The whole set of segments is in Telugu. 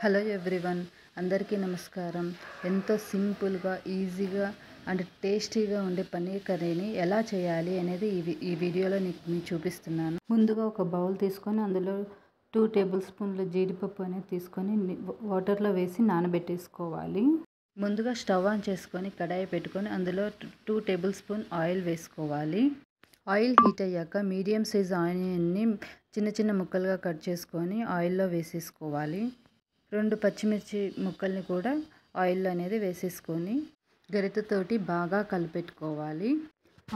హలో ఎవ్రీవన్, అందరికీ నమస్కారం. ఎంతో సింపుల్గా, ఈజీగా అండ్ టేస్టీగా ఉండే పన్నీర్ కర్రీని ఎలా చేయాలి అనేది ఈ వీడియోలో మీకు చూపిస్తున్నాను. ముందుగా ఒక బౌల్ తీసుకొని అందులో 2 టేబుల్ స్పూన్ల జీడిపప్పు అనేది తీసుకొని వాటర్లో వేసి నానబెట్టేసుకోవాలి. ముందుగా స్టవ్ ఆన్ చేసుకొని కడాయి పెట్టుకొని అందులో 2 టేబుల్ స్పూన్ ఆయిల్ వేసుకోవాలి. ఆయిల్ హీట్ అయ్యాక మీడియం సైజ్ ఆనియన్ని చిన్న చిన్న ముక్కలుగా కట్ చేసుకొని ఆయిల్లో వేసేసుకోవాలి. 2 పచ్చిమిర్చి ముక్కల్ని కూడా ఆయిల్ అనేది వేసేసుకొని గరిటెతోటి బాగా కలిపెట్టుకోవాలి.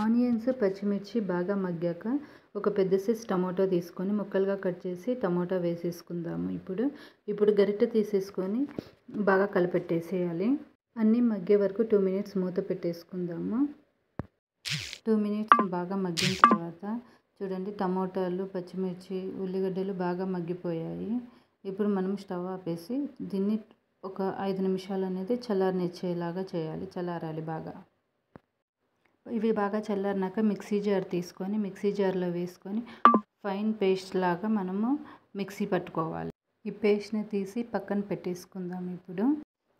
ఆనియన్స్, పచ్చిమిర్చి బాగా మగ్గాక ఒక పెద్ద సైజ్ టమాటో తీసుకొని ముక్కలుగా కట్ చేసి టమాటో వేసేసుకుందాము. ఇప్పుడు గరిటె తీసేసుకొని బాగా కలిపెట్టేసేయాలి. అన్నీ మగ్గే వరకు 2 మినిట్స్ మూత పెట్టేసుకుందాము. 2 మినిట్స్ బాగా మగ్గిన తర్వాత చూడండి, టమోటాలు, పచ్చిమిర్చి, ఉల్లిగడ్డలు బాగా మగ్గిపోయాయి. ఇప్పుడు మనం స్టవ్ ఆపేసి దీన్ని ఒక 5 నిమిషాలు అనేది చల్లారనిచ్చేలాగా చేయాలి. చల్లారాలి బాగా. ఇవి బాగా చల్లారినాక మిక్సీ జార్ తీసుకొని మిక్సీ జార్లో వేసుకొని ఫైన్ పేస్ట్ లాగా మనము మిక్సీ పట్టుకోవాలి. ఈ పేస్ట్ని తీసి పక్కన పెట్టేసుకుందాం. ఇప్పుడు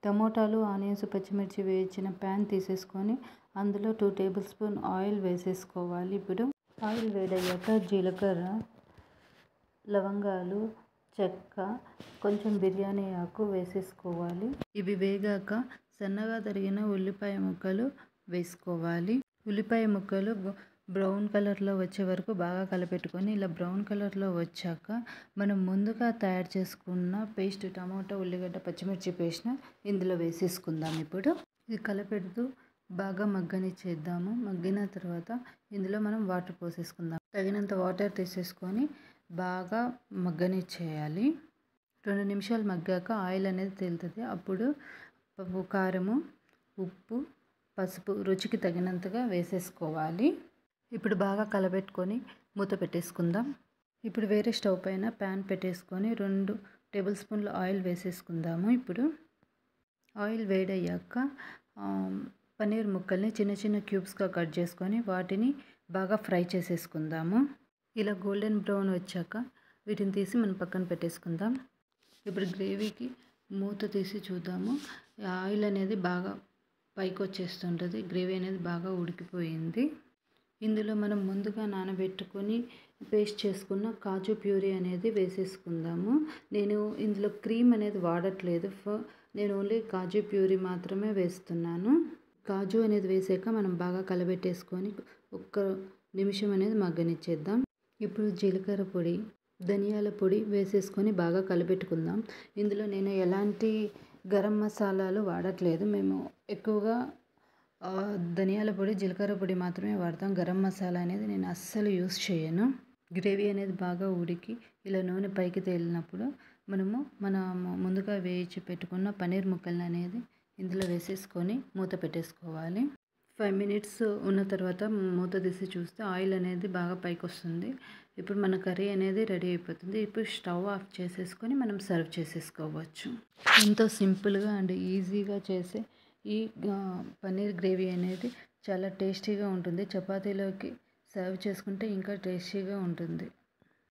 టమోటాలు, ఆనియన్స్, పచ్చిమిర్చి వేయించిన ప్యాన్ తీసేసుకొని అందులో 2 టేబుల్ స్పూన్ ఆయిల్ వేసేసుకోవాలి. ఇప్పుడు ఆయిల్ వేడయ్యాక జీలకర్ర, లవంగాలు, చెక్క, కొంచెం బిర్యానీ ఆకు వేసేసుకోవాలి. ఇవి వేగాక సన్నగా తరిగిన ఉల్లిపాయ ముక్కలు వేసుకోవాలి. ఉల్లిపాయ ముక్కలు బ్రౌన్ కలర్లో వచ్చే వరకు బాగా కలిపెట్టుకొని ఇలా బ్రౌన్ కలర్లో వచ్చాక మనం ముందుగా తయారు చేసుకున్న పేస్ట్, టమాటా, ఉల్లిగడ్డ, పచ్చిమిర్చి పేస్ట్ని ఇందులో వేసేసుకుందాం. ఇప్పుడు ఇది కలిపెడుతూ బాగా మగ్గనిచ్చేద్దాము. మగ్గిన తర్వాత ఇందులో మనం వాటర్ పోసేసుకుందాం. తగినంత వాటర్ తీసేసుకొని బాగా మగ్గనిచ్చేయాలి. 2 నిమిషాలు మగ్గాక ఆయిల్ అనేది తేలుతుంది. అప్పుడు కారము, ఉప్పు, పసుపు రుచికి తగినంతగా వేసేసుకోవాలి. ఇప్పుడు బాగా కలబెట్టుకొని మూత పెట్టేసుకుందాం. ఇప్పుడు వేరే స్టవ్ పైన ప్యాన్ పెట్టేసుకొని 2 టేబుల్ స్పూన్ల ఆయిల్ వేసేసుకుందాము. ఇప్పుడు ఆయిల్ వేడయ్యాక పన్నీర్ ముక్కల్ని చిన్న చిన్న క్యూబ్స్గా కట్ చేసుకొని వాటిని బాగా ఫ్రై చేసేసుకుందాము. ఇలా గోల్డెన్ బ్రౌన్ వచ్చాక వీటిని తీసి మనం పక్కన పెట్టేసుకుందాం. ఇప్పుడు గ్రేవీకి మూత తీసి చూద్దాము. ఆయిల్ అనేది బాగా పైకి వచ్చేస్తుంటుంది. గ్రేవీ అనేది బాగా ఉడికిపోయింది. ఇందులో మనం ముందుగా నానబెట్టుకొని పేస్ట్ చేసుకున్న కాజు ప్యూరీ అనేది వేసేసుకుందాము. నేను ఇందులో క్రీమ్ అనేది వాడట్లేదు. నేను ఓన్లీ కాజు ప్యూరీ మాత్రమే వేస్తున్నాను. కాజు అనేది వేసాక మనం బాగా కలబెట్టేసుకొని 1 నిమిషం అనేది మగ్గనిచ్చేద్దాం. ఇప్పుడు జీలకర్ర పొడి, ధనియాల పొడి వేసేసుకొని బాగా కలిపెట్టుకుందాం. ఇందులో నేను ఎలాంటి గరం మసాలాలు వాడట్లేదు. మేము ఎక్కువగా ధనియాల పొడి, జీలకర్ర పొడి మాత్రమే వాడతాం. గరం మసాలా అనేది నేను అస్సలు యూస్ చేయను. గ్రేవీ అనేది బాగా ఉడికి ఇలా నూనె పైకి తేలినప్పుడు మనం ముందుగా వేయించి పెట్టుకున్న పన్నీర్ ముక్కలు అనేది ఇందులో వేసేసుకొని మూత పెట్టేసుకోవాలి. 5 మినిట్స్ ఉన్న తర్వాత మూత తీసి చూస్తే ఆయిల్ అనేది బాగా పైకి వస్తుంది. ఇప్పుడు మన కర్రీ అనేది రెడీ అయిపోతుంది. ఇప్పుడు స్టవ్ ఆఫ్ చేసేసుకొని మనం సర్వ్ చేసేసుకోవచ్చు. ఎంతో సింపుల్గా అండ్ ఈజీగా చేసే ఈ పన్నీర్ గ్రేవీ అనేది చాలా టేస్టీగా ఉంటుంది. చపాతీలోకి సర్వ్ చేసుకుంటే ఇంకా టేస్టీగా ఉంటుంది.